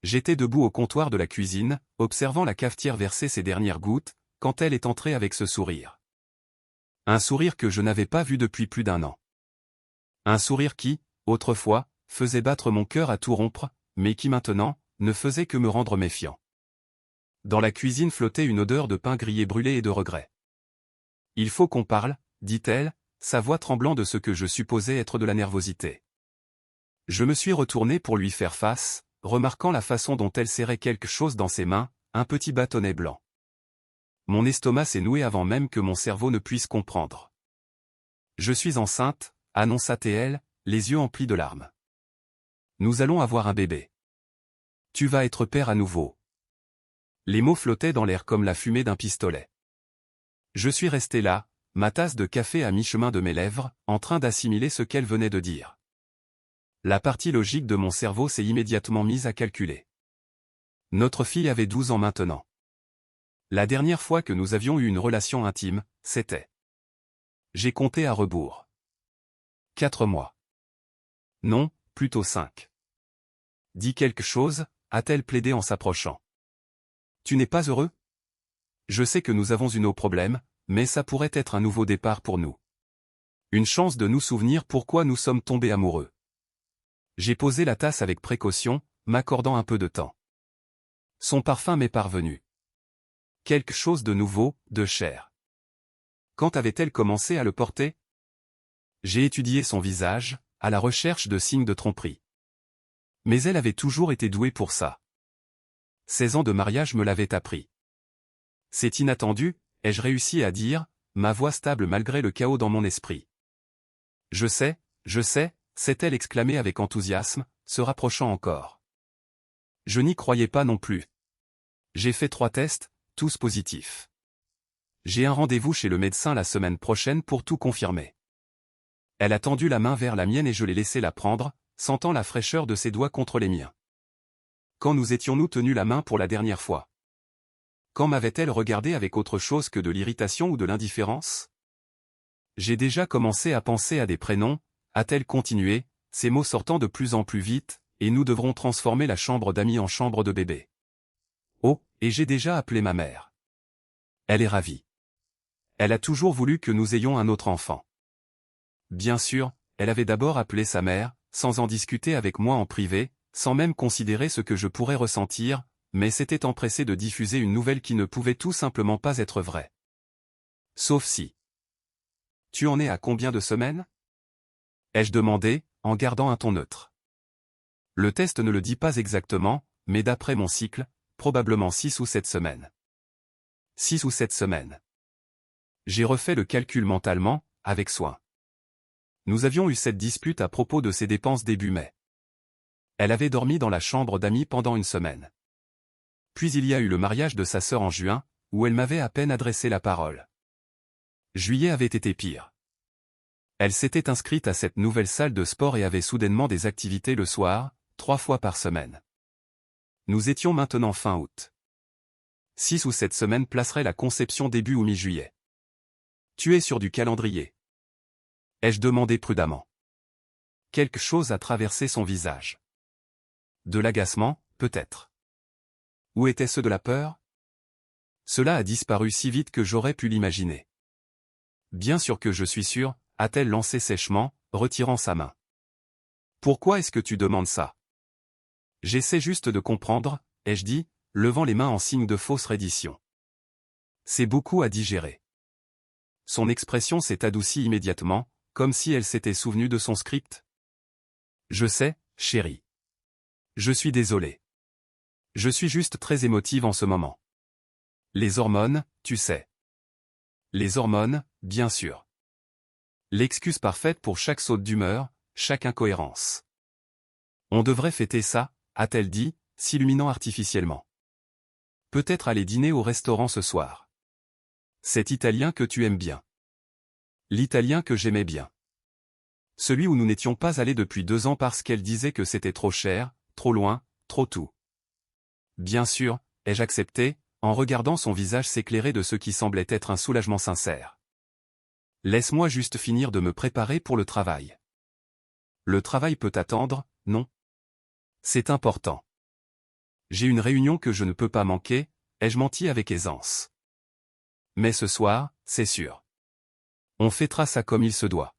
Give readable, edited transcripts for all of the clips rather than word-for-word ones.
J'étais debout au comptoir de la cuisine, observant la cafetière verser ses dernières gouttes, quand elle est entrée avec ce sourire. Un sourire que je n'avais pas vu depuis plus d'1 an. Un sourire qui, autrefois, faisait battre mon cœur à tout rompre, mais qui maintenant, ne faisait que me rendre méfiant. Dans la cuisine flottait une odeur de pain grillé brûlé et de regret. « Il faut qu'on parle », dit-elle, sa voix tremblant de ce que je supposais être de la nervosité. Je me suis retourné pour lui faire face, remarquant la façon dont elle serrait quelque chose dans ses mains, un petit bâtonnet blanc. Mon estomac s'est noué avant même que mon cerveau ne puisse comprendre. « Je suis enceinte », annonça-t-elle, les yeux emplis de larmes. « Nous allons avoir un bébé. Tu vas être père à nouveau. » Les mots flottaient dans l'air comme la fumée d'un pistolet. Je suis resté là, ma tasse de café à mi-chemin de mes lèvres, en train d'assimiler ce qu'elle venait de dire. La partie logique de mon cerveau s'est immédiatement mise à calculer. Notre fille avait 12 ans maintenant. La dernière fois que nous avions eu une relation intime, c'était. J'ai compté à rebours. 4 mois. Non, plutôt 5. Dis quelque chose, a-t-elle plaidé en s'approchant. Tu n'es pas heureux? Je sais que nous avons nos problèmes, mais ça pourrait être un nouveau départ pour nous. Une chance de nous souvenir pourquoi nous sommes tombés amoureux. J'ai posé la tasse avec précaution, m'accordant un peu de temps. Son parfum m'est parvenu. Quelque chose de nouveau, de cher. Quand avait-elle commencé à le porter? J'ai étudié son visage, à la recherche de signes de tromperie. Mais elle avait toujours été douée pour ça. 16 ans de mariage me l'avaient appris. C'est inattendu, ai-je réussi à dire, ma voix stable malgré le chaos dans mon esprit. Je sais, s'est-elle exclamée avec enthousiasme, se rapprochant encore. Je n'y croyais pas non plus. J'ai fait 3 tests, tous positifs. J'ai un rendez-vous chez le médecin la semaine prochaine pour tout confirmer. Elle a tendu la main vers la mienne et je l'ai laissé la prendre, sentant la fraîcheur de ses doigts contre les miens. Quand nous étions-nous tenus la main pour la dernière fois? Quand m'avait-elle regardé avec autre chose que de l'irritation ou de l'indifférence? J'ai déjà commencé à penser à des prénoms, a-t-elle continué, ces mots sortant de plus en plus vite, et nous devrons transformer la chambre d'amis en chambre de bébé. Oh, et j'ai déjà appelé ma mère. Elle est ravie. Elle a toujours voulu que nous ayons un autre enfant. Bien sûr, elle avait d'abord appelé sa mère, sans en discuter avec moi en privé, sans même considérer ce que je pourrais ressentir, mais s'était empressée de diffuser une nouvelle qui ne pouvait tout simplement pas être vraie. Sauf si. Tu en es à combien de semaines? Ai-je demandé, en gardant un ton neutre. Le test ne le dit pas exactement, mais d'après mon cycle, probablement 6 ou 7 semaines. 6 ou 7 semaines. J'ai refait le calcul mentalement, avec soin. Nous avions eu cette dispute à propos de ses dépenses début mai. Elle avait dormi dans la chambre d'amis pendant 1 semaine. Puis il y a eu le mariage de sa sœur en juin, où elle m'avait à peine adressé la parole. Juillet avait été pire. Elle s'était inscrite à cette nouvelle salle de sport et avait soudainement des activités le soir, 3 fois par semaine. Nous étions maintenant fin août. 6 ou 7 semaines placeraient la conception début ou mi-juillet. Tu es sur du calendrier? Ai-je demandé prudemment. Quelque chose a traversé son visage. De l'agacement, peut-être. Ou était-ce de la peur? Cela a disparu si vite que j'aurais pu l'imaginer. Bien sûr que je suis sûr, a-t-elle lancé sèchement, retirant sa main. Pourquoi est-ce que tu demandes ça? J'essaie juste de comprendre, ai-je dit, levant les mains en signe de fausse reddition. C'est beaucoup à digérer. Son expression s'est adoucie immédiatement, comme si elle s'était souvenue de son script. Je sais, chérie. Je suis désolé. Je suis juste très émotive en ce moment. Les hormones, tu sais. Les hormones, bien sûr. L'excuse parfaite pour chaque saute d'humeur, chaque incohérence. On devrait fêter ça, a-t-elle dit, s'illuminant artificiellement. Peut-être aller dîner au restaurant ce soir. Cet Italien que tu aimes bien. L'Italien que j'aimais bien. Celui où nous n'étions pas allés depuis 2 ans parce qu'elle disait que c'était trop cher, trop loin, trop tout. Bien sûr, ai-je accepté, en regardant son visage s'éclairer de ce qui semblait être un soulagement sincère. Laisse-moi juste finir de me préparer pour le travail. Le travail peut attendre, non? C'est important. J'ai une réunion que je ne peux pas manquer, ai-je menti avec aisance. Mais ce soir, c'est sûr. On fêtera ça comme il se doit.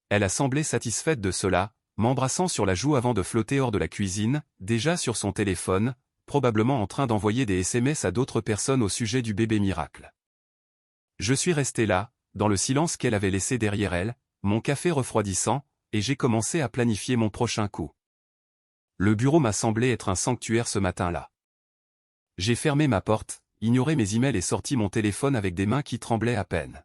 Elle a semblé satisfaite de cela, m'embrassant sur la joue avant de flotter hors de la cuisine, déjà sur son téléphone, probablement en train d'envoyer des SMS à d'autres personnes au sujet du bébé miracle. Je suis resté là, dans le silence qu'elle avait laissé derrière elle, mon café refroidissant, et j'ai commencé à planifier mon prochain coup. Le bureau m'a semblé être un sanctuaire ce matin-là. J'ai fermé ma porte, ignoré mes emails et sorti mon téléphone avec des mains qui tremblaient à peine.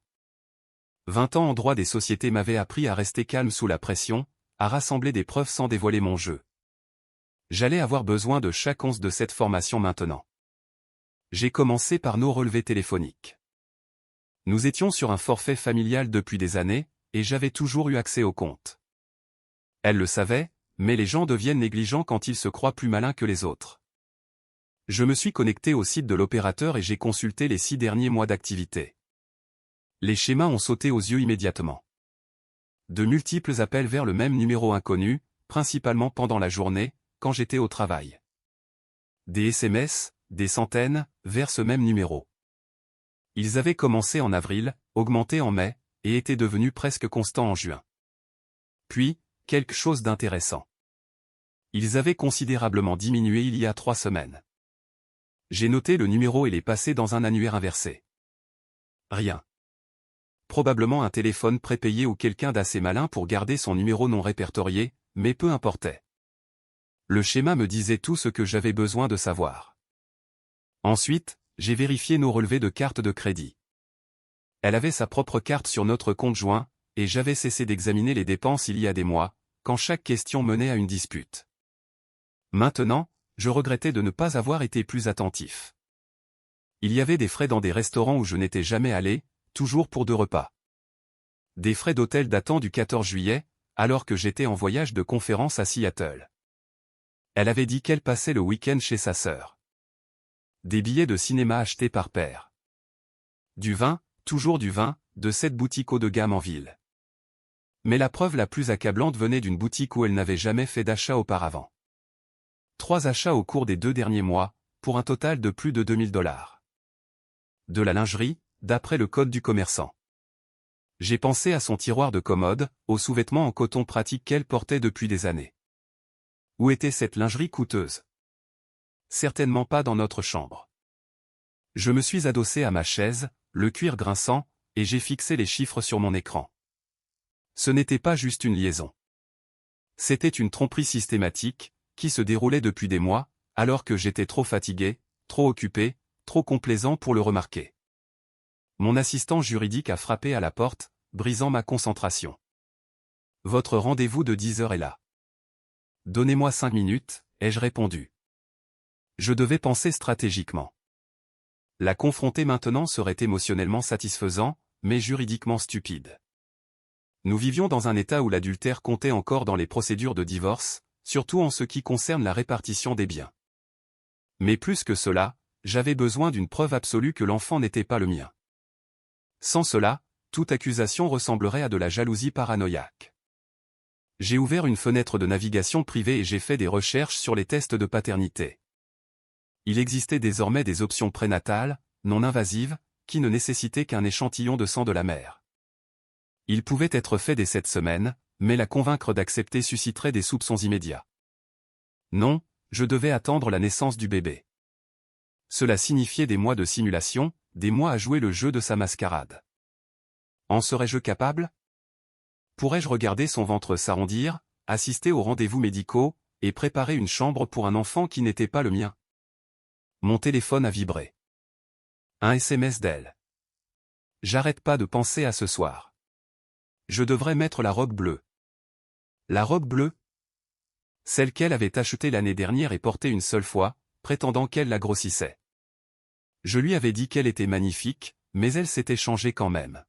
20 ans en droit des sociétés m'avaient appris à rester calme sous la pression, à rassembler des preuves sans dévoiler mon jeu. J'allais avoir besoin de chaque once de cette formation maintenant. J'ai commencé par nos relevés téléphoniques. Nous étions sur un forfait familial depuis des années, et j'avais toujours eu accès au compte. Elle le savait, mais les gens deviennent négligents quand ils se croient plus malins que les autres. Je me suis connecté au site de l'opérateur et j'ai consulté les 6 derniers mois d'activité. Les schémas ont sauté aux yeux immédiatement. De multiples appels vers le même numéro inconnu, principalement pendant la journée, quand j'étais au travail. Des SMS, des centaines, vers ce même numéro. Ils avaient commencé en avril, augmenté en mai, et étaient devenus presque constants en juin. Puis, quelque chose d'intéressant. Ils avaient considérablement diminué il y a 3 semaines. J'ai noté le numéro et l'ai passé dans un annuaire inversé. Rien. Probablement un téléphone prépayé ou quelqu'un d'assez malin pour garder son numéro non répertorié, mais peu importait. Le schéma me disait tout ce que j'avais besoin de savoir. Ensuite, j'ai vérifié nos relevés de carte de crédit. Elle avait sa propre carte sur notre compte joint, et j'avais cessé d'examiner les dépenses il y a des mois, quand chaque question menait à une dispute. Maintenant, je regrettais de ne pas avoir été plus attentif. Il y avait des frais dans des restaurants où je n'étais jamais allé, toujours pour 2 repas. Des frais d'hôtel datant du 14 juillet, alors que j'étais en voyage de conférence à Seattle. Elle avait dit qu'elle passait le week-end chez sa sœur. Des billets de cinéma achetés par paire. Du vin, toujours du vin, de cette boutique haut de gamme en ville. Mais la preuve la plus accablante venait d'une boutique où elle n'avait jamais fait d'achat auparavant. 3 achats au cours des 2 derniers mois, pour un total de plus de $2000. De la lingerie, d'après le code du commerçant. J'ai pensé à son tiroir de commode, aux sous-vêtements en coton pratique qu'elle portait depuis des années. Où était cette lingerie coûteuse? Certainement pas dans notre chambre. Je me suis adossé à ma chaise, le cuir grinçant, et j'ai fixé les chiffres sur mon écran. Ce n'était pas juste une liaison. C'était une tromperie systématique, qui se déroulait depuis des mois, alors que j'étais trop fatigué, trop occupé, trop complaisant pour le remarquer. Mon assistant juridique a frappé à la porte, brisant ma concentration. Votre rendez-vous de 10 heures est là. Donnez-moi 5 minutes, ai-je répondu. Je devais penser stratégiquement. La confronter maintenant serait émotionnellement satisfaisant, mais juridiquement stupide. Nous vivions dans un état où l'adultère comptait encore dans les procédures de divorce, surtout en ce qui concerne la répartition des biens. Mais plus que cela, j'avais besoin d'une preuve absolue que l'enfant n'était pas le mien. Sans cela, toute accusation ressemblerait à de la jalousie paranoïaque. J'ai ouvert une fenêtre de navigation privée et j'ai fait des recherches sur les tests de paternité. Il existait désormais des options prénatales, non invasives, qui ne nécessitaient qu'un échantillon de sang de la mère. Il pouvait être fait dès 7 semaines, mais la convaincre d'accepter susciterait des soupçons immédiats. Non, je devais attendre la naissance du bébé. Cela signifiait des mois de simulation, des mois à jouer le jeu de sa mascarade. En serais-je capable? Pourrais-je regarder son ventre s'arrondir, assister aux rendez-vous médicaux, et préparer une chambre pour un enfant qui n'était pas le mien? Mon téléphone a vibré. Un SMS d'elle. J'arrête pas de penser à ce soir. Je devrais mettre la robe bleue. La robe bleue? Celle qu'elle avait achetée l'année dernière et portée une seule fois, prétendant qu'elle la grossissait. Je lui avais dit qu'elle était magnifique, mais elle s'était changée quand même.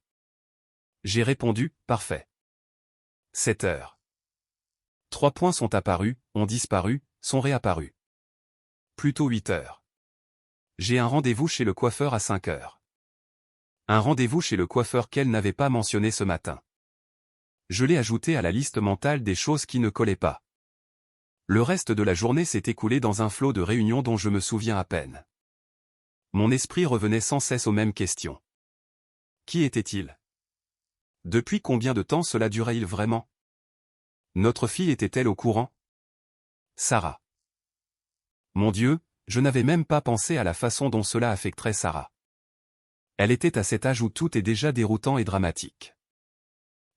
J'ai répondu, parfait. 7 heures. 3 points sont apparus, ont disparu, sont réapparus. Plutôt 8 heures. J'ai un rendez-vous chez le coiffeur à 5 heures. Un rendez-vous chez le coiffeur qu'elle n'avait pas mentionné ce matin. Je l'ai ajouté à la liste mentale des choses qui ne collaient pas. Le reste de la journée s'est écoulé dans un flot de réunions dont je me souviens à peine. Mon esprit revenait sans cesse aux mêmes questions. Qui était-il? Depuis combien de temps cela durait-il vraiment? Notre fille était-elle au courant? Sarah. Mon Dieu, je n'avais même pas pensé à la façon dont cela affecterait Sarah. Elle était à cet âge où tout est déjà déroutant et dramatique.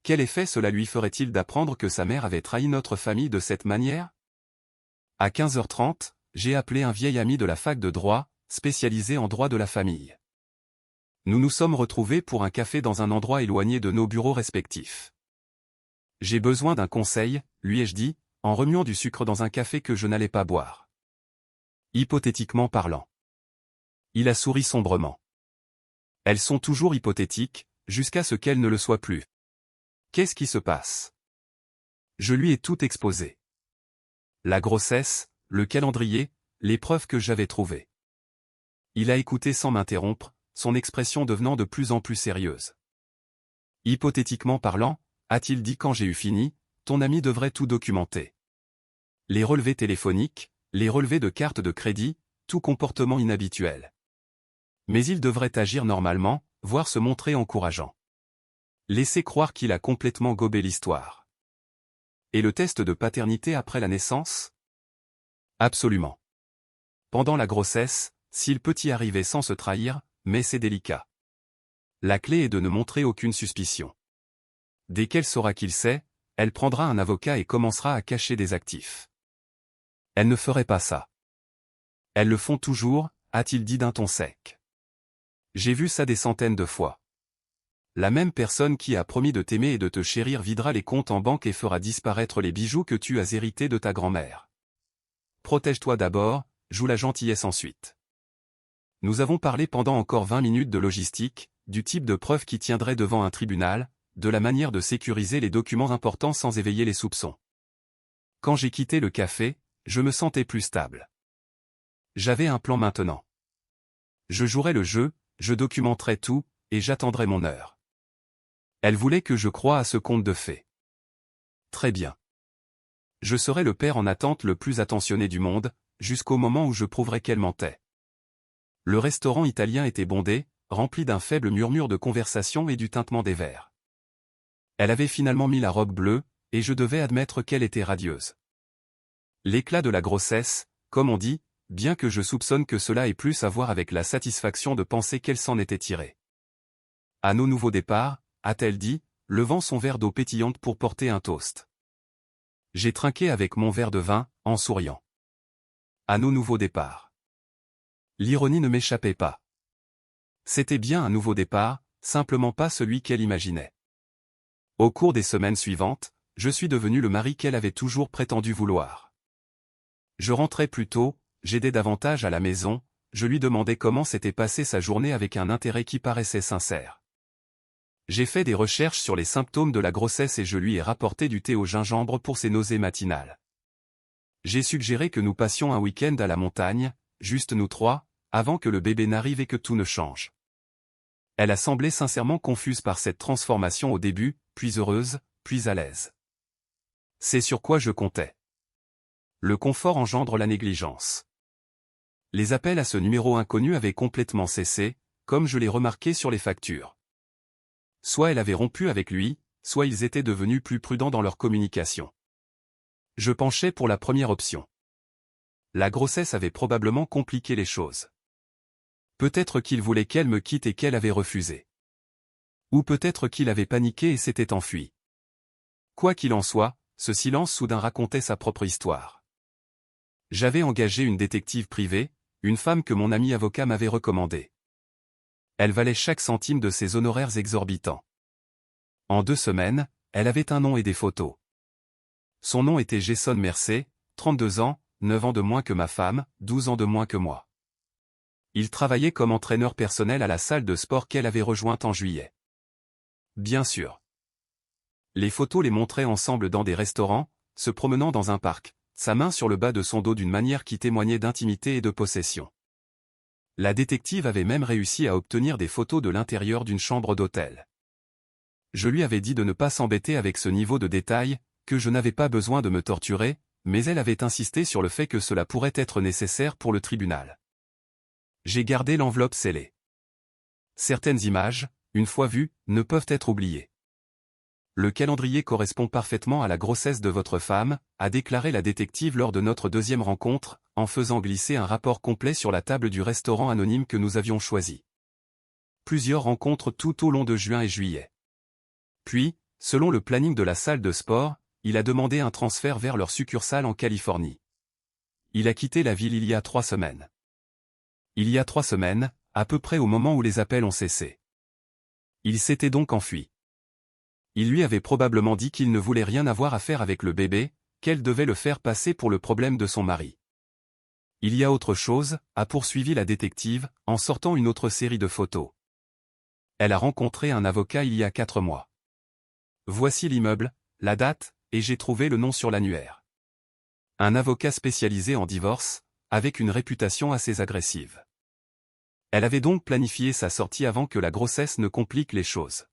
Quel effet cela lui ferait-il d'apprendre que sa mère avait trahi notre famille de cette manière? À 15h30, j'ai appelé un vieil ami de la fac de droit, spécialisé en droit de la famille. Nous nous sommes retrouvés pour un café dans un endroit éloigné de nos bureaux respectifs. J'ai besoin d'un conseil, lui ai-je dit, en remuant du sucre dans un café que je n'allais pas boire. Hypothétiquement parlant. Il a souri sombrement. Elles sont toujours hypothétiques, jusqu'à ce qu'elles ne le soient plus. Qu'est-ce qui se passe? Je lui ai tout exposé. La grossesse, le calendrier, les preuves que j'avais trouvées. Il a écouté sans m'interrompre, son expression devenant de plus en plus sérieuse. Hypothétiquement parlant, a-t-il dit quand j'ai eu fini, ton ami devrait tout documenter. Les relevés téléphoniques, les relevés de carte de crédit, tout comportement inhabituel. Mais il devrait agir normalement, voire se montrer encourageant. Laisser croire qu'il a complètement gobé l'histoire. Et le test de paternité après la naissance? Absolument. Pendant la grossesse, s'il peut y arriver sans se trahir, mais c'est délicat. La clé est de ne montrer aucune suspicion. Dès qu'elle saura qu'il sait, elle prendra un avocat et commencera à cacher des actifs. Elle ne ferait pas ça. Elles le font toujours, a-t-il dit d'un ton sec. J'ai vu ça des centaines de fois. La même personne qui a promis de t'aimer et de te chérir videra les comptes en banque et fera disparaître les bijoux que tu as hérités de ta grand-mère. Protège-toi d'abord, joue la gentillesse ensuite. Nous avons parlé pendant encore 20 minutes de logistique, du type de preuve qui tiendrait devant un tribunal, de la manière de sécuriser les documents importants sans éveiller les soupçons. Quand j'ai quitté le café, je me sentais plus stable. J'avais un plan maintenant. Je jouerais le jeu, je documenterais tout, et j'attendrais mon heure. Elle voulait que je croie à ce conte de fées. Très bien. Je serais le père en attente le plus attentionné du monde, jusqu'au moment où je prouverais qu'elle mentait. Le restaurant italien était bondé, rempli d'un faible murmure de conversation et du tintement des verres. Elle avait finalement mis la robe bleue, et je devais admettre qu'elle était radieuse. L'éclat de la grossesse, comme on dit, bien que je soupçonne que cela ait plus à voir avec la satisfaction de penser qu'elle s'en était tirée. À nos nouveaux départs, a-t-elle dit, levant son verre d'eau pétillante pour porter un toast. J'ai trinqué avec mon verre de vin, en souriant. À nos nouveaux départs. L'ironie ne m'échappait pas. C'était bien un nouveau départ, simplement pas celui qu'elle imaginait. Au cours des semaines suivantes, je suis devenu le mari qu'elle avait toujours prétendu vouloir. Je rentrais plus tôt, j'aidais davantage à la maison, je lui demandais comment s'était passée sa journée avec un intérêt qui paraissait sincère. J'ai fait des recherches sur les symptômes de la grossesse et je lui ai rapporté du thé au gingembre pour ses nausées matinales. J'ai suggéré que nous passions un week-end à la montagne, juste nous trois, avant que le bébé n'arrive et que tout ne change. Elle a semblé sincèrement confuse par cette transformation au début, puis heureuse, puis à l'aise. C'est sur quoi je comptais. Le confort engendre la négligence. Les appels à ce numéro inconnu avaient complètement cessé, comme je l'ai remarqué sur les factures. Soit elle avait rompu avec lui, soit ils étaient devenus plus prudents dans leur communication. Je penchais pour la première option. La grossesse avait probablement compliqué les choses. Peut-être qu'il voulait qu'elle me quitte et qu'elle avait refusé. Ou peut-être qu'il avait paniqué et s'était enfui. Quoi qu'il en soit, ce silence soudain racontait sa propre histoire. J'avais engagé une détective privée, une femme que mon ami avocat m'avait recommandée. Elle valait chaque centime de ses honoraires exorbitants. En 2 semaines, elle avait un nom et des photos. Son nom était Jason Mercé, 32 ans, 9 ans de moins que ma femme, 12 ans de moins que moi. Il travaillait comme entraîneur personnel à la salle de sport qu'elle avait rejointe en juillet. Bien sûr. Les photos les montraient ensemble dans des restaurants, se promenant dans un parc, sa main sur le bas de son dos d'une manière qui témoignait d'intimité et de possession. La détective avait même réussi à obtenir des photos de l'intérieur d'une chambre d'hôtel. Je lui avais dit de ne pas s'embêter avec ce niveau de détail, que je n'avais pas besoin de me torturer, mais elle avait insisté sur le fait que cela pourrait être nécessaire pour le tribunal. J'ai gardé l'enveloppe scellée. Certaines images, une fois vues, ne peuvent être oubliées. Le calendrier correspond parfaitement à la grossesse de votre femme, a déclaré la détective lors de notre deuxième rencontre, en faisant glisser un rapport complet sur la table du restaurant anonyme que nous avions choisi. Plusieurs rencontres tout au long de juin et juillet. Puis, selon le planning de la salle de sport, il a demandé un transfert vers leur succursale en Californie. Il a quitté la ville il y a 3 semaines. Il y a 3 semaines, à peu près au moment où les appels ont cessé. Il s'était donc enfui. Il lui avait probablement dit qu'il ne voulait rien avoir à faire avec le bébé, qu'elle devait le faire passer pour le problème de son mari. Il y a autre chose, a poursuivi la détective, en sortant une autre série de photos. Elle a rencontré un avocat il y a 4 mois. Voici l'immeuble, la date, et j'ai trouvé le nom sur l'annuaire. Un avocat spécialisé en divorce, avec une réputation assez agressive. Elle avait donc planifié sa sortie avant que la grossesse ne complique les choses.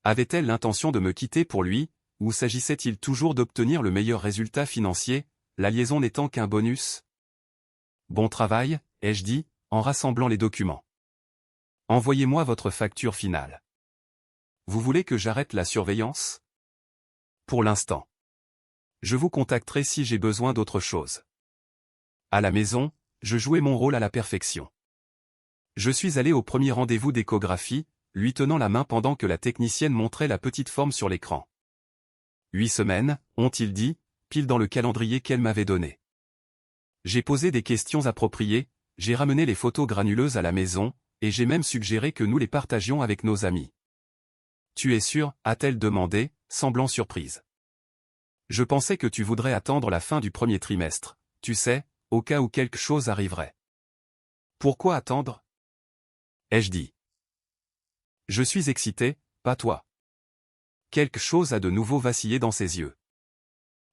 Avait-elle l'intention de me quitter pour lui, ou s'agissait-il toujours d'obtenir le meilleur résultat financier, la liaison n'étant qu'un bonus? Bon travail, ai-je dit, en rassemblant les documents. Envoyez-moi votre facture finale. Vous voulez que j'arrête la surveillance? Pour l'instant. Je vous contacterai si j'ai besoin d'autre chose. À la maison, je jouais mon rôle à la perfection. Je suis allé au premier rendez-vous d'échographie, lui tenant la main pendant que la technicienne montrait la petite forme sur l'écran. 8 semaines, ont-ils dit, pile dans le calendrier qu'elle m'avait donné. J'ai posé des questions appropriées, j'ai ramené les photos granuleuses à la maison, et j'ai même suggéré que nous les partagions avec nos amis. Tu es sûr, a-t-elle demandé, semblant surprise. Je pensais que tu voudrais attendre la fin du premier trimestre, tu sais, au cas où quelque chose arriverait. Pourquoi attendre? Ai-je dit. Je suis excité, pas toi. Quelque chose a de nouveau vacillé dans ses yeux.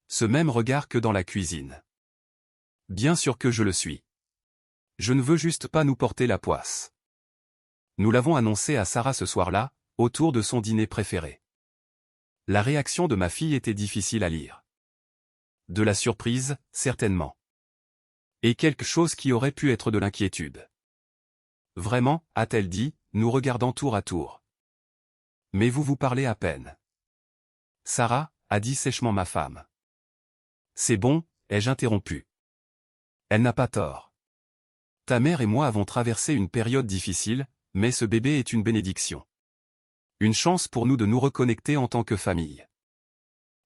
Ce même regard que dans la cuisine. Bien sûr que je le suis. Je ne veux juste pas nous porter la poisse. Nous l'avons annoncé à Sarah ce soir-là, autour de son dîner préféré. La réaction de ma fille était difficile à lire. De la surprise, certainement. Et quelque chose qui aurait pu être de l'inquiétude. Vraiment, a-t-elle dit, nous regardant tour à tour. Mais vous parlez à peine. Sarah, a dit sèchement ma femme. C'est bon, ai-je interrompu. Elle n'a pas tort. Ta mère et moi avons traversé une période difficile, mais ce bébé est une bénédiction. Une chance pour nous de nous reconnecter en tant que famille.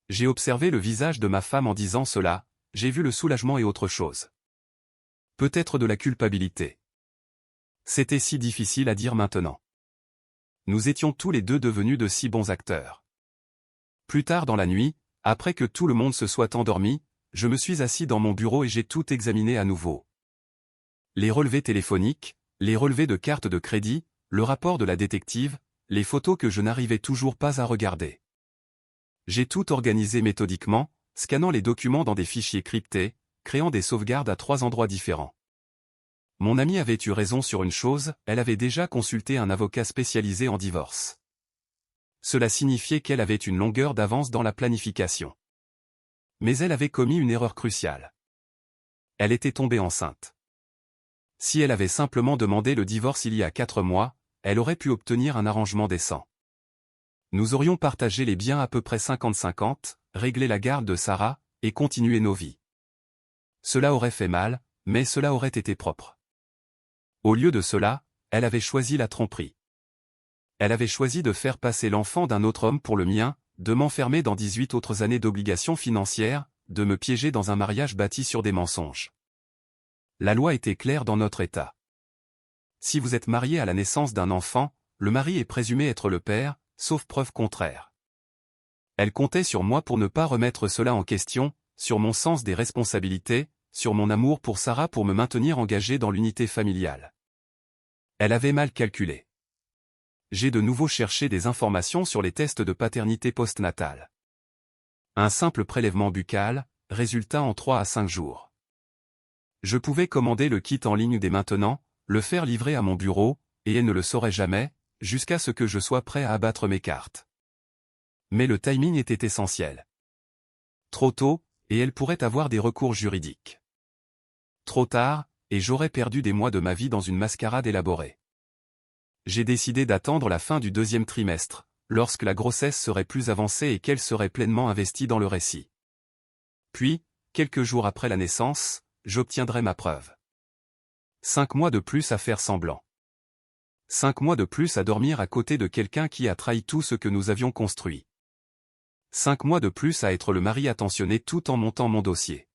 J'ai observé le visage de ma femme en disant cela, j'ai vu le soulagement et autre chose. Peut-être de la culpabilité. C'était si difficile à dire maintenant. Nous étions tous les deux devenus de si bons acteurs. Plus tard dans la nuit, après que tout le monde se soit endormi, je me suis assis dans mon bureau et j'ai tout examiné à nouveau. Les relevés téléphoniques, les relevés de cartes de crédit, le rapport de la détective, les photos que je n'arrivais toujours pas à regarder. J'ai tout organisé méthodiquement, scannant les documents dans des fichiers cryptés, créant des sauvegardes à 3 endroits différents. Mon amie avait eu raison sur une chose, elle avait déjà consulté un avocat spécialisé en divorce. Cela signifiait qu'elle avait une longueur d'avance dans la planification. Mais elle avait commis une erreur cruciale. Elle était tombée enceinte. Si elle avait simplement demandé le divorce il y a 4 mois, elle aurait pu obtenir un arrangement décent. Nous aurions partagé les biens à peu près 50-50, réglé la garde de Sarah, et continué nos vies. Cela aurait fait mal, mais cela aurait été propre. Au lieu de cela, elle avait choisi la tromperie. Elle avait choisi de faire passer l'enfant d'un autre homme pour le mien, de m'enfermer dans 18 autres années d'obligations financières, de me piéger dans un mariage bâti sur des mensonges. La loi était claire dans notre État. Si vous êtes marié à la naissance d'un enfant, le mari est présumé être le père, sauf preuve contraire. Elle comptait sur moi pour ne pas remettre cela en question, sur mon sens des responsabilités, sur mon amour pour Sarah pour me maintenir engagé dans l'unité familiale. Elle avait mal calculé. J'ai de nouveau cherché des informations sur les tests de paternité postnatale. Un simple prélèvement buccal, résultat en 3 à 5 jours. Je pouvais commander le kit en ligne dès maintenant, le faire livrer à mon bureau, et elle ne le saurait jamais, jusqu'à ce que je sois prêt à abattre mes cartes. Mais le timing était essentiel. Trop tôt, et elle pourrait avoir des recours juridiques. Trop tard, et j'aurais perdu des mois de ma vie dans une mascarade élaborée. J'ai décidé d'attendre la fin du 2e trimestre, lorsque la grossesse serait plus avancée et qu'elle serait pleinement investie dans le récit. Puis, quelques jours après la naissance, j'obtiendrai ma preuve. 5 mois de plus à faire semblant. 5 mois de plus à dormir à côté de quelqu'un qui a trahi tout ce que nous avions construit. 5 mois de plus à être le mari attentionné tout en montant mon dossier.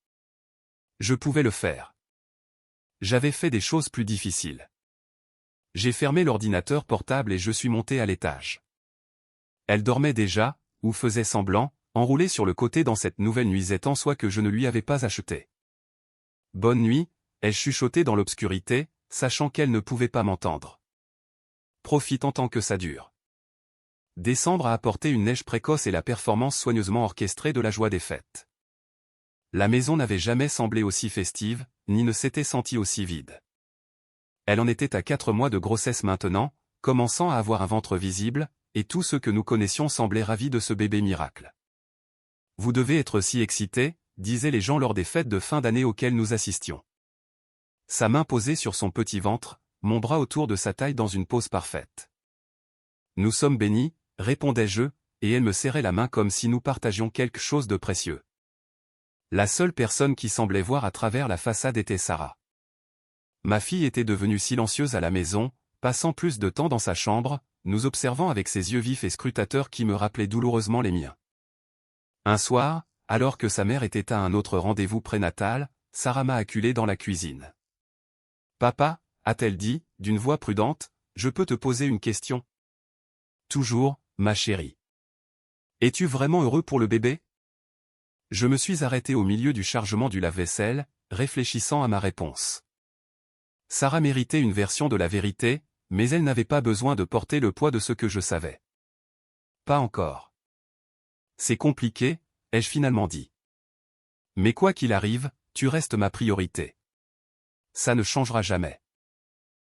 Je pouvais le faire. J'avais fait des choses plus difficiles. J'ai fermé l'ordinateur portable et je suis monté à l'étage. Elle dormait déjà, ou faisait semblant, enroulée sur le côté dans cette nouvelle nuisette en soie que je ne lui avais pas achetée. Bonne nuit, ai-je chuchoté dans l'obscurité, sachant qu'elle ne pouvait pas m'entendre. Profite en tant que ça dure. Décembre a apporté une neige précoce et la performance soigneusement orchestrée de la joie des fêtes. La maison n'avait jamais semblé aussi festive, ni ne s'était sentie aussi vide. Elle en était à 4 mois de grossesse maintenant, commençant à avoir un ventre visible, et tous ceux que nous connaissions semblaient ravis de ce bébé miracle. Vous devez être si excité, disaient les gens lors des fêtes de fin d'année auxquelles nous assistions. Sa main posée sur son petit ventre, mon bras autour de sa taille dans une pose parfaite. Nous sommes bénis, répondais-je, et elle me serrait la main comme si nous partagions quelque chose de précieux. La seule personne qui semblait voir à travers la façade était Sarah. Ma fille était devenue silencieuse à la maison, passant plus de temps dans sa chambre, nous observant avec ses yeux vifs et scrutateurs qui me rappelaient douloureusement les miens. Un soir, alors que sa mère était à un autre rendez-vous prénatal, Sarah m'a acculé dans la cuisine. « Papa » a-t-elle dit, d'une voix prudente, « je peux te poser une question ?»« Toujours, ma chérie. »« Es-tu vraiment heureux pour le bébé ?» Je me suis arrêté au milieu du chargement du lave-vaisselle, réfléchissant à ma réponse. Sarah méritait une version de la vérité, mais elle n'avait pas besoin de porter le poids de ce que je savais. Pas encore. C'est compliqué, ai-je finalement dit. Mais quoi qu'il arrive, tu restes ma priorité. Ça ne changera jamais.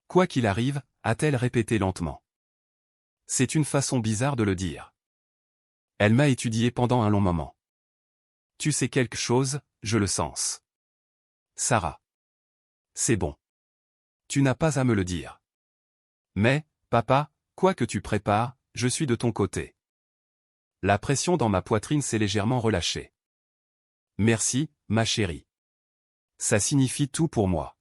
Quoi qu'il arrive, a-t-elle répété lentement. C'est une façon bizarre de le dire. Elle m'a étudié pendant un long moment. Tu sais quelque chose, je le sens. Sarah. C'est bon. Tu n'as pas à me le dire. Mais, papa, quoi que tu prépares, je suis de ton côté. La pression dans ma poitrine s'est légèrement relâchée. Merci, ma chérie. Ça signifie tout pour moi.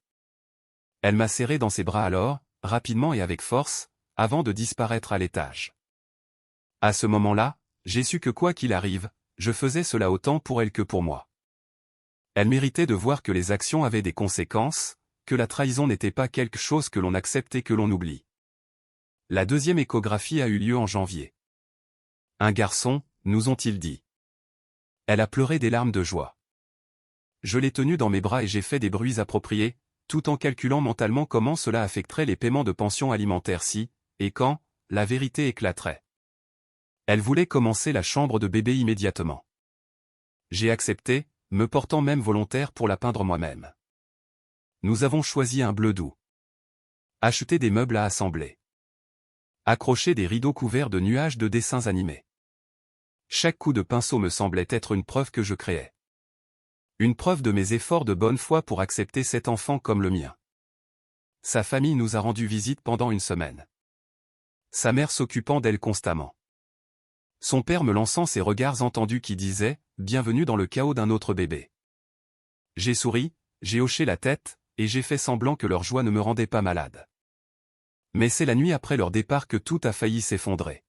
Elle m'a serré dans ses bras alors, rapidement et avec force, avant de disparaître à l'étage. À ce moment-là, j'ai su que quoi qu'il arrive, je faisais cela autant pour elle que pour moi. Elle méritait de voir que les actions avaient des conséquences, que la trahison n'était pas quelque chose que l'on accepte et que l'on oublie. La 2e échographie a eu lieu en janvier. Un garçon, nous ont-ils dit. Elle a pleuré des larmes de joie. Je l'ai tenue dans mes bras et j'ai fait des bruits appropriés, tout en calculant mentalement comment cela affecterait les paiements de pension alimentaire si, et quand, la vérité éclaterait. Elle voulait commencer la chambre de bébé immédiatement. J'ai accepté, me portant même volontaire pour la peindre moi-même. Nous avons choisi un bleu doux. Acheté des meubles à assembler. Accroché des rideaux couverts de nuages de dessins animés. Chaque coup de pinceau me semblait être une preuve que je créais. Une preuve de mes efforts de bonne foi pour accepter cet enfant comme le mien. Sa famille nous a rendu visite pendant une semaine. Sa mère s'occupant d'elle constamment. Son père me lançant ses regards entendus qui disaient « Bienvenue dans le chaos d'un autre bébé ». J'ai souri, j'ai hoché la tête, et j'ai fait semblant que leur joie ne me rendait pas malade. Mais c'est la nuit après leur départ que tout a failli s'effondrer.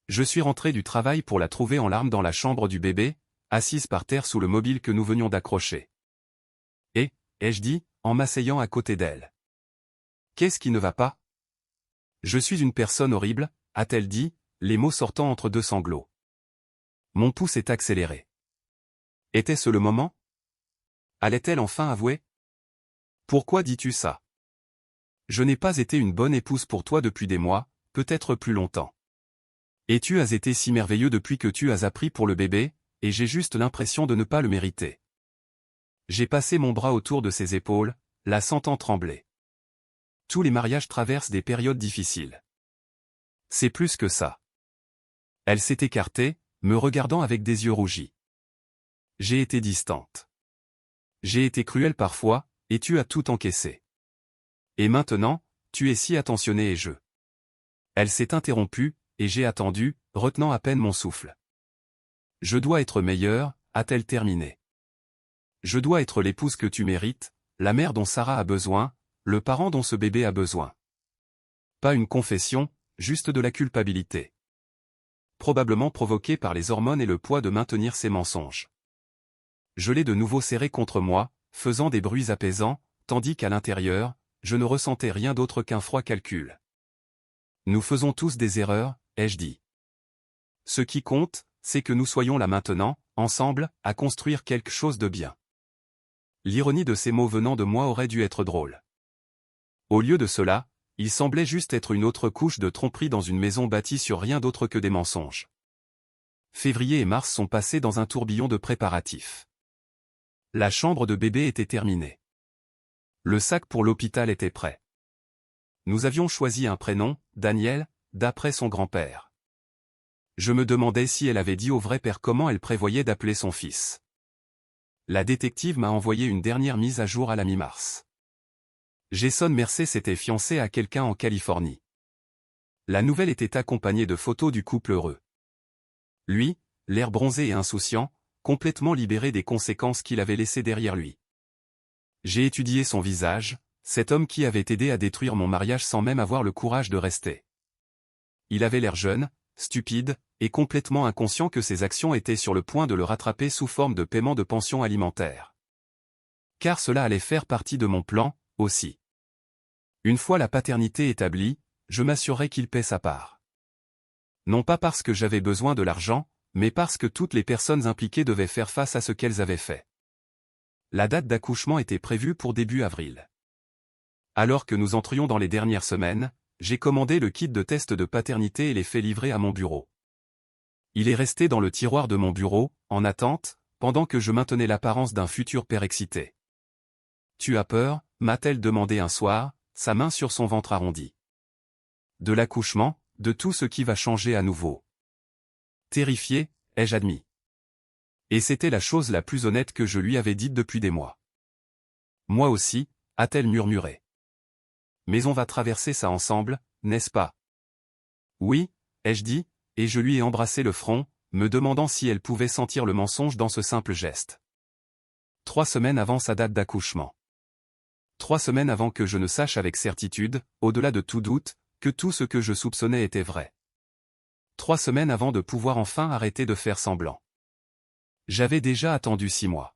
Je suis rentré du travail pour la trouver en larmes dans la chambre du bébé, assise par terre sous le mobile que nous venions d'accrocher. Et, ai-je dit, en m'asseyant à côté d'elle. Qu'est-ce qui ne va pas? Je suis une personne horrible, a-t-elle dit, les mots sortant entre deux sanglots. Mon pouls s'est accéléré. Était-ce le moment? Allait-elle enfin avouer? Pourquoi dis-tu ça? Je n'ai pas été une bonne épouse pour toi depuis des mois, peut-être plus longtemps. Et tu as été si merveilleux depuis que tu as appris pour le bébé, et j'ai juste l'impression de ne pas le mériter. J'ai passé mon bras autour de ses épaules, la sentant trembler. Tous les mariages traversent des périodes difficiles. C'est plus que ça. Elle s'est écartée, me regardant avec des yeux rougis. J'ai été distante. J'ai été cruelle parfois, et tu as tout encaissé. Et maintenant, tu es si attentionnée et je. Elle s'est interrompue, et j'ai attendu, retenant à peine mon souffle. Je dois être meilleure, a-t-elle terminé. Je dois être l'épouse que tu mérites, la mère dont Sarah a besoin, le parent dont ce bébé a besoin. Pas une confession, juste de la culpabilité. Probablement provoquée par les hormones et le poids de maintenir ses mensonges. Je l'ai de nouveau serré contre moi, faisant des bruits apaisants, tandis qu'à l'intérieur, je ne ressentais rien d'autre qu'un froid calcul. Nous faisons tous des erreurs, ai-je dit. Ce qui compte, c'est que nous soyons là maintenant, ensemble, à construire quelque chose de bien. L'ironie de ces mots venant de moi aurait dû être drôle. Au lieu de cela, il semblait juste être une autre couche de tromperie dans une maison bâtie sur rien d'autre que des mensonges. Février et mars sont passés dans un tourbillon de préparatifs. La chambre de bébé était terminée. Le sac pour l'hôpital était prêt. Nous avions choisi un prénom, Daniel, d'après son grand-père. Je me demandais si elle avait dit au vrai père comment elle prévoyait d'appeler son fils. La détective m'a envoyé une dernière mise à jour à la mi-mars. Jason Mercer s'était fiancé à quelqu'un en Californie. La nouvelle était accompagnée de photos du couple heureux. Lui, l'air bronzé et insouciant, complètement libéré des conséquences qu'il avait laissées derrière lui. J'ai étudié son visage, cet homme qui avait aidé à détruire mon mariage sans même avoir le courage de rester. Il avait l'air jeune, stupide, et complètement inconscient que ses actions étaient sur le point de le rattraper sous forme de paiement de pension alimentaire. Car cela allait faire partie de mon plan, aussi. Une fois la paternité établie, je m'assurerais qu'il paie sa part. Non pas parce que j'avais besoin de l'argent, mais parce que toutes les personnes impliquées devaient faire face à ce qu'elles avaient fait. La date d'accouchement était prévue pour début avril. Alors que nous entrions dans les dernières semaines, j'ai commandé le kit de test de paternité et l'ai fait livrer à mon bureau. Il est resté dans le tiroir de mon bureau, en attente, pendant que je maintenais l'apparence d'un futur père excité. « Tu as peur ?» m'a-t-elle demandé un soir, sa main sur son ventre arrondi. De l'accouchement, de tout ce qui va changer à nouveau. Terrifié, ai-je admis. Et c'était la chose la plus honnête que je lui avais dite depuis des mois. Moi aussi, a-t-elle murmuré. Mais on va traverser ça ensemble, n'est-ce pas? Oui, ai-je dit, et je lui ai embrassé le front, me demandant si elle pouvait sentir le mensonge dans ce simple geste. 3 semaines avant sa date d'accouchement. 3 semaines avant que je ne sache avec certitude, au-delà de tout doute, que tout ce que je soupçonnais était vrai. 3 semaines avant de pouvoir enfin arrêter de faire semblant. J'avais déjà attendu 6 mois.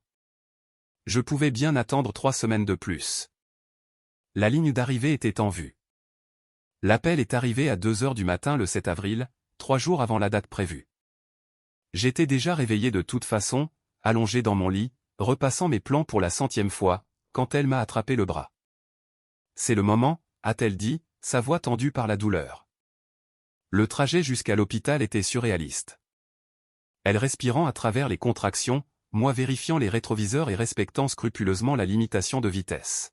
Je pouvais bien attendre 3 semaines de plus. La ligne d'arrivée était en vue. L'appel est arrivé à 2 heures du matin le 7 avril, 3 jours avant la date prévue. J'étais déjà réveillé de toute façon, allongé dans mon lit, repassant mes plans pour la 100e fois, quand elle m'a attrapé le bras. C'est le moment, a-t-elle dit, sa voix tendue par la douleur. Le trajet jusqu'à l'hôpital était surréaliste. Elle respirant à travers les contractions, moi vérifiant les rétroviseurs et respectant scrupuleusement la limitation de vitesse.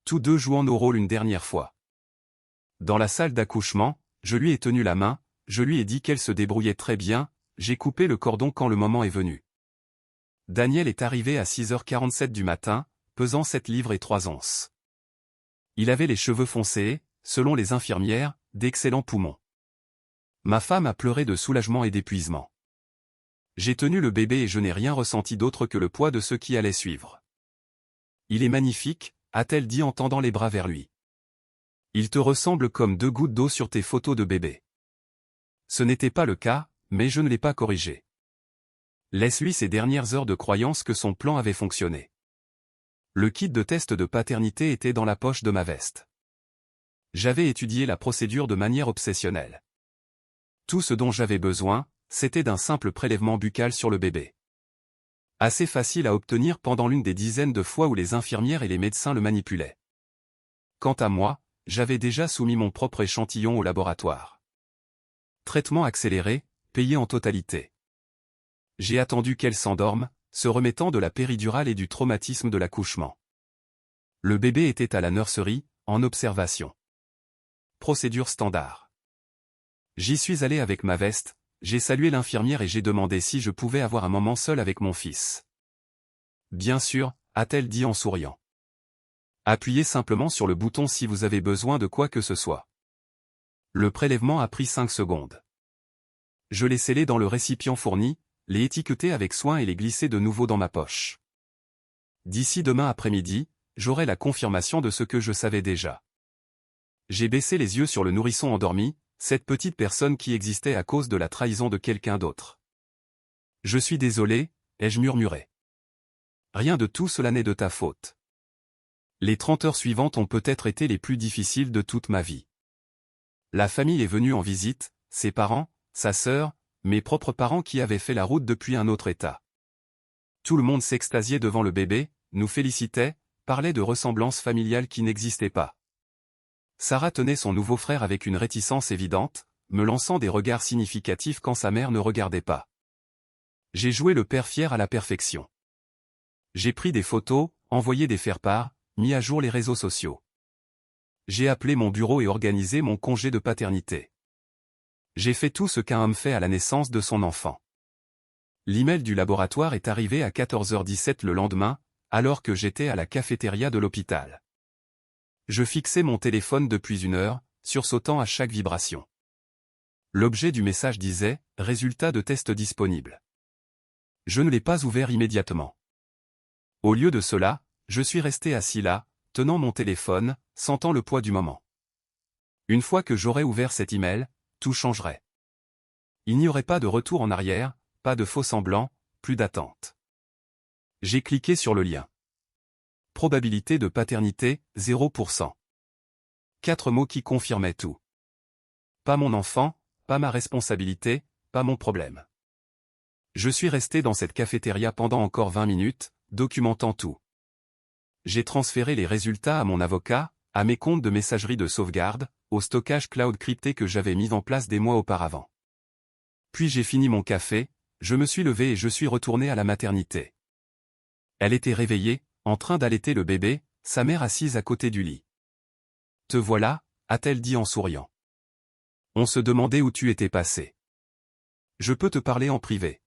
Tous deux jouant nos rôles une dernière fois. Dans la salle d'accouchement, je lui ai tenu la main, je lui ai dit qu'elle se débrouillait très bien, j'ai coupé le cordon quand le moment est venu. Daniel est arrivé à 6h47 du matin, pesant 7 livres et 3 onces. Il avait les cheveux foncés, selon les infirmières, d'excellents poumons. Ma femme a pleuré de soulagement et d'épuisement. J'ai tenu le bébé et je n'ai rien ressenti d'autre que le poids de ce qui allait suivre. Il est magnifique, a-t-elle dit en tendant les bras vers lui. Il te ressemble comme 2 gouttes d'eau sur tes photos de bébé. Ce n'était pas le cas, mais je ne l'ai pas corrigé. Laisse-lui ces dernières heures de croyance que son plan avait fonctionné. Le kit de test de paternité était dans la poche de ma veste. J'avais étudié la procédure de manière obsessionnelle. Tout ce dont j'avais besoin, c'était d'un simple prélèvement buccal sur le bébé. Assez facile à obtenir pendant l'une des dizaines de fois où les infirmières et les médecins le manipulaient. Quant à moi, j'avais déjà soumis mon propre échantillon au laboratoire. Traitement accéléré, payé en totalité. J'ai attendu qu'elle s'endorme, se remettant de la péridurale et du traumatisme de l'accouchement. Le bébé était à la nurserie, en observation. Procédure standard. J'y suis allé avec ma veste, j'ai salué l'infirmière et j'ai demandé si je pouvais avoir un moment seul avec mon fils. Bien sûr, a-t-elle dit en souriant. Appuyez simplement sur le bouton si vous avez besoin de quoi que ce soit. Le prélèvement a pris 5 secondes. Je l'ai scellé dans le récipient fourni, l'ai étiqueté avec soin et l'ai glissé de nouveau dans ma poche. D'ici demain après-midi, j'aurai la confirmation de ce que je savais déjà. J'ai baissé les yeux sur le nourrisson endormi, cette petite personne qui existait à cause de la trahison de quelqu'un d'autre. Je suis désolé, ai-je murmuré. Rien de tout cela n'est de ta faute. Les 30 heures suivantes ont peut-être été les plus difficiles de toute ma vie. La famille est venue en visite, ses parents, sa sœur, mes propres parents qui avaient fait la route depuis un autre état. Tout le monde s'extasiait devant le bébé, nous félicitait, parlait de ressemblances familiales qui n'existaient pas. Sarah tenait son nouveau frère avec une réticence évidente, me lançant des regards significatifs quand sa mère ne regardait pas. J'ai joué le père fier à la perfection. J'ai pris des photos, envoyé des faire-part, mis à jour les réseaux sociaux. J'ai appelé mon bureau et organisé mon congé de paternité. J'ai fait tout ce qu'un homme fait à la naissance de son enfant. L'email du laboratoire est arrivé à 14h17 le lendemain, alors que j'étais à la cafétéria de l'hôpital. Je fixais mon téléphone depuis 1 heure, sursautant à chaque vibration. L'objet du message disait « Résultat de test disponible ». Je ne l'ai pas ouvert immédiatement. Au lieu de cela, je suis resté assis là, tenant mon téléphone, sentant le poids du moment. Une fois que j'aurais ouvert cet email, tout changerait. Il n'y aurait pas de retour en arrière, pas de faux semblants, plus d'attente. J'ai cliqué sur le lien. Probabilité de paternité, 0%. 4 mots qui confirmaient tout. Pas mon enfant, pas ma responsabilité, pas mon problème. Je suis resté dans cette cafétéria pendant encore 20 minutes, documentant tout. J'ai transféré les résultats à mon avocat, à mes comptes de messagerie de sauvegarde, au stockage cloud crypté que j'avais mis en place des mois auparavant. Puis j'ai fini mon café, je me suis levé et je suis retourné à la maternité. Elle était réveillée, en train d'allaiter le bébé, sa mère assise à côté du lit. « Te voilà » a-t-elle dit en souriant. On se demandait où tu étais passé. « Je peux te parler en privé. »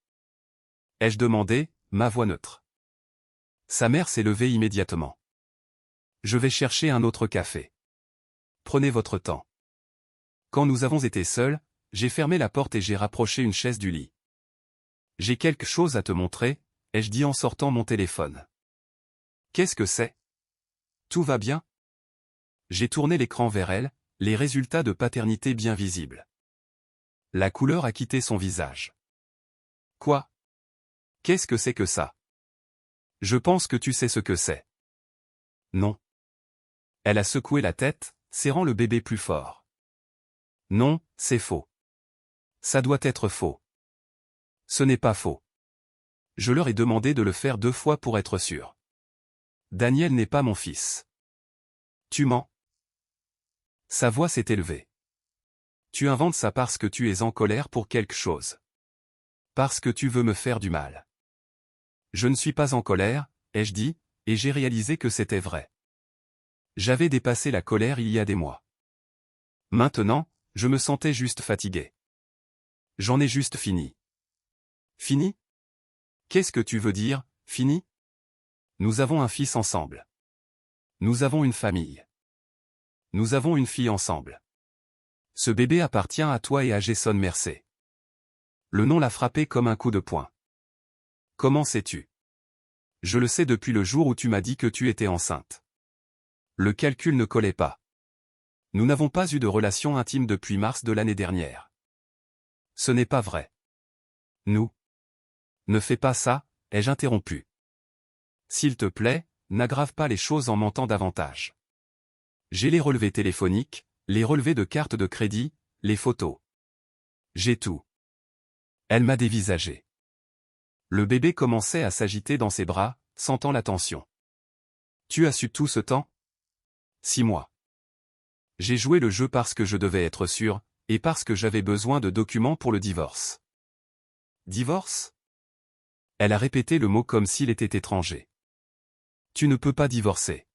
Ai-je demandé, ma voix neutre. Sa mère s'est levée immédiatement. « Je vais chercher un autre café. Prenez votre temps. » Quand nous avons été seuls, j'ai fermé la porte et j'ai rapproché une chaise du lit. « J'ai quelque chose à te montrer » ai-je dit en sortant mon téléphone. « Qu'est-ce que c'est ? Tout va bien ? » J'ai tourné l'écran vers elle, les résultats de paternité bien visibles. La couleur a quitté son visage. « Quoi ? Qu'est-ce que c'est que ça ? Je pense que tu sais ce que c'est. » Non. Elle a secoué la tête, serrant le bébé plus fort. « Non, c'est faux. Ça doit être faux. » Ce n'est pas faux. Je leur ai demandé de le faire 2 fois pour être sûr. Daniel n'est pas mon fils. Tu mens. Sa voix s'est élevée. Tu inventes ça parce que tu es en colère pour quelque chose. Parce que tu veux me faire du mal. Je ne suis pas en colère, ai-je dit, et j'ai réalisé que c'était vrai. J'avais dépassé la colère il y a des mois. Maintenant, je me sentais juste fatigué. J'en ai juste fini. Fini ? Qu'est-ce que tu veux dire, fini ? Nous avons un fils ensemble. Nous avons une famille. Nous avons une fille ensemble. Ce bébé appartient à toi et à Jason Mercer. Le nom l'a frappé comme un coup de poing. Comment sais-tu ? Je le sais depuis le jour où tu m'as dit que tu étais enceinte. Le calcul ne collait pas. Nous n'avons pas eu de relation intime depuis mars de l'année dernière. Ce n'est pas vrai. Nous. Ne fais pas ça, ai-je interrompu. S'il te plaît, n'aggrave pas les choses en mentant davantage. J'ai les relevés téléphoniques, les relevés de carte de crédit, les photos. J'ai tout. Elle m'a dévisagé. Le bébé commençait à s'agiter dans ses bras, sentant la tension. Tu as su tout ce temps ? 6 mois. J'ai joué le jeu parce que je devais être sûr, et parce que j'avais besoin de documents pour le divorce. Divorce ? Elle a répété le mot comme s'il était étranger. Tu ne peux pas divorcer.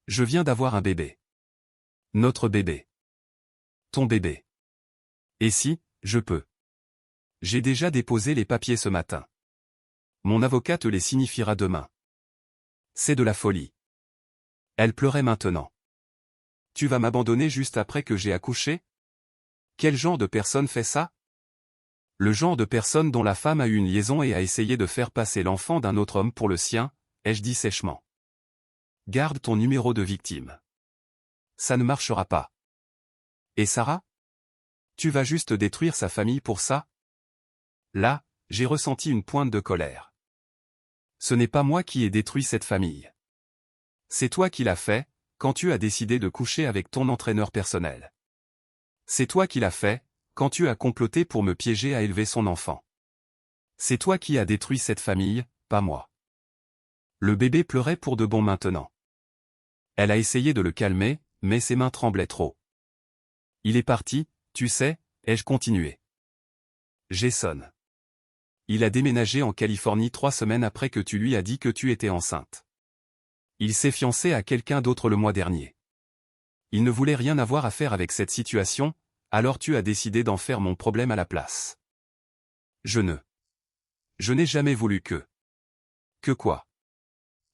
Je viens d'avoir un bébé. Notre bébé. Ton bébé. Et si, je peux. J'ai déjà déposé les papiers ce matin. Mon avocat te les signifiera demain. C'est de la folie. Elle pleurait maintenant. Tu vas m'abandonner juste après que j'ai accouché? Quel genre de personne fait ça? Le genre de personne dont la femme a eu une liaison et a essayé de faire passer l'enfant d'un autre homme pour le sien, ai-je dit sèchement. Garde ton numéro de victime. Ça ne marchera pas. Et Sarah? Tu vas juste détruire sa famille pour ça? Là, j'ai ressenti une pointe de colère. Ce n'est pas moi qui ai détruit cette famille. C'est toi qui l'as fait, quand tu as décidé de coucher avec ton entraîneur personnel. C'est toi qui l'as fait, quand tu as comploté pour me piéger à élever son enfant. C'est toi qui as détruit cette famille, pas moi. Le bébé pleurait pour de bon maintenant. Elle a essayé de le calmer, mais ses mains tremblaient trop. Il est parti, tu sais, ai-je continué. Jason. Il a déménagé en Californie 3 semaines après que tu lui as dit que tu étais enceinte. Il s'est fiancé à quelqu'un d'autre le mois dernier. Il ne voulait rien avoir à faire avec cette situation, alors tu as décidé d'en faire mon problème à la place. Je n'ai jamais voulu que... Que quoi?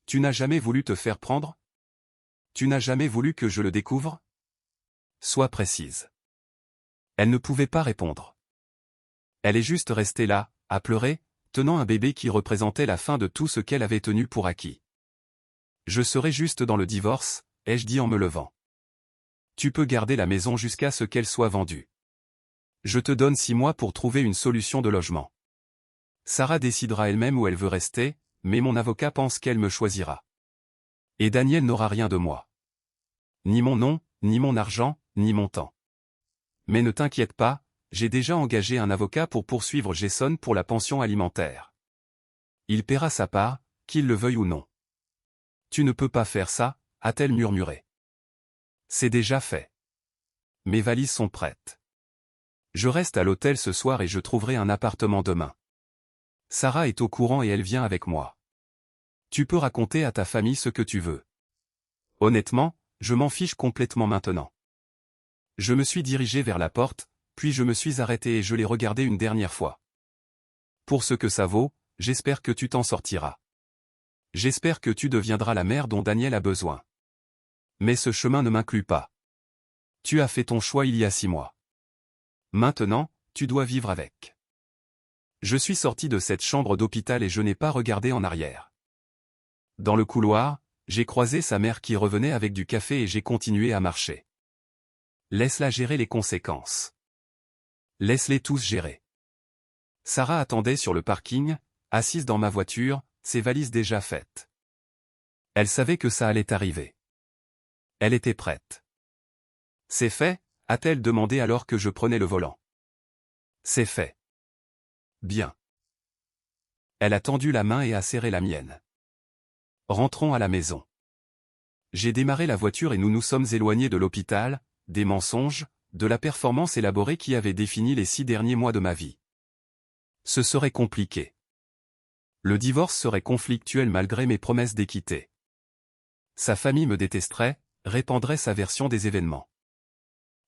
Tu n'as jamais voulu te faire prendre? Tu n'as jamais voulu que je le découvre? Sois précise. Elle ne pouvait pas répondre. Elle est juste restée là, à pleurer, tenant un bébé qui représentait la fin de tout ce qu'elle avait tenu pour acquis. Je serai juste dans le divorce, ai-je dit en me levant. Tu peux garder la maison jusqu'à ce qu'elle soit vendue. Je te donne 6 mois pour trouver une solution de logement. Sarah décidera elle-même où elle veut rester, mais mon avocat pense qu'elle me choisira. Et Daniel n'aura rien de moi. Ni mon nom, ni mon argent, ni mon temps. Mais ne t'inquiète pas, j'ai déjà engagé un avocat pour poursuivre Jason pour la pension alimentaire. Il paiera sa part, qu'il le veuille ou non. Tu ne peux pas faire ça, a-t-elle murmuré. C'est déjà fait. Mes valises sont prêtes. Je reste à l'hôtel ce soir et je trouverai un appartement demain. Sarah est au courant et elle vient avec moi. Tu peux raconter à ta famille ce que tu veux. Honnêtement, je m'en fiche complètement maintenant. Je me suis dirigé vers la porte, puis je me suis arrêté et je l'ai regardé une dernière fois. Pour ce que ça vaut, j'espère que tu t'en sortiras. J'espère que tu deviendras la mère dont Daniel a besoin. Mais ce chemin ne m'inclut pas. Tu as fait ton choix il y a 6 mois. Maintenant, tu dois vivre avec. Je suis sorti de cette chambre d'hôpital et je n'ai pas regardé en arrière. Dans le couloir, j'ai croisé sa mère qui revenait avec du café et j'ai continué à marcher. Laisse-la gérer les conséquences. Laisse-les tous gérer. Sarah attendait sur le parking, assise dans ma voiture, ses valises déjà faites. Elle savait que ça allait arriver. Elle était prête. C'est fait, a-t-elle demandé alors que je prenais le volant. C'est fait. Bien. Elle a tendu la main et a serré la mienne. Rentrons à la maison. J'ai démarré la voiture et nous nous sommes éloignés de l'hôpital, des mensonges, de la performance élaborée qui avait défini les 6 derniers mois de ma vie. Ce serait compliqué. Le divorce serait conflictuel malgré mes promesses d'équité. Sa famille me détesterait, répandrait sa version des événements.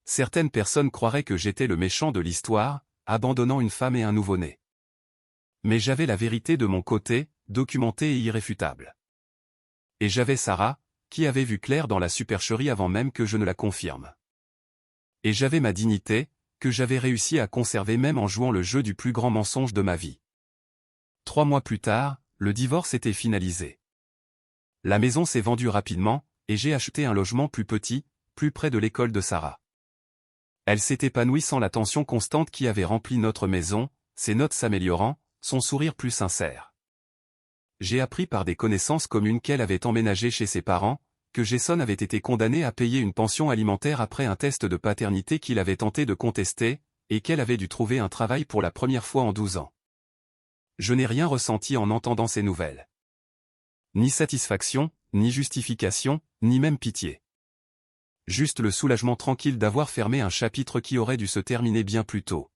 Certaines personnes croiraient que j'étais le méchant de l'histoire, abandonnant une femme et un nouveau-né. Mais j'avais la vérité de mon côté, documentée et irréfutable. Et j'avais Sarah, qui avait vu clair dans la supercherie avant même que je ne la confirme. Et j'avais ma dignité, que j'avais réussi à conserver même en jouant le jeu du plus grand mensonge de ma vie. 3 mois plus tard, le divorce était finalisé. La maison s'est vendue rapidement, et j'ai acheté un logement plus petit, plus près de l'école de Sarah. Elle s'est épanouie sans la tension constante qui avait rempli notre maison, ses notes s'améliorant, son sourire plus sincère. J'ai appris par des connaissances communes qu'elle avait emménagé chez ses parents, que Jason avait été condamné à payer une pension alimentaire après un test de paternité qu'il avait tenté de contester, et qu'elle avait dû trouver un travail pour la première fois en 12 ans. Je n'ai rien ressenti en entendant ces nouvelles. Ni satisfaction, ni justification, ni même pitié. Juste le soulagement tranquille d'avoir fermé un chapitre qui aurait dû se terminer bien plus tôt.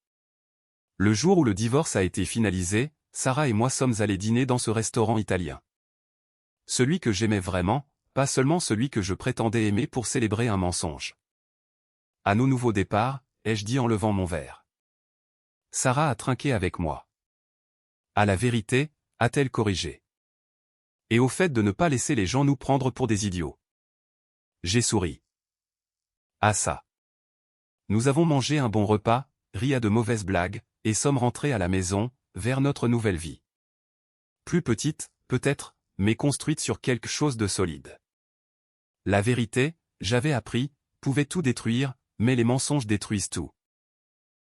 Le jour où le divorce a été finalisé, Sarah et moi sommes allés dîner dans ce restaurant italien. Celui que j'aimais vraiment, pas seulement celui que je prétendais aimer pour célébrer un mensonge. À nos nouveaux départs, ai-je dit en levant mon verre. Sarah a trinqué avec moi. À la vérité, a-t-elle corrigé. Et au fait de ne pas laisser les gens nous prendre pour des idiots. J'ai souri. Ah ça. Nous avons mangé un bon repas, ri à de mauvaises blagues, et sommes rentrés à la maison, vers notre nouvelle vie. Plus petite, peut-être, mais construite sur quelque chose de solide. La vérité, j'avais appris, pouvait tout détruire, mais les mensonges détruisent tout.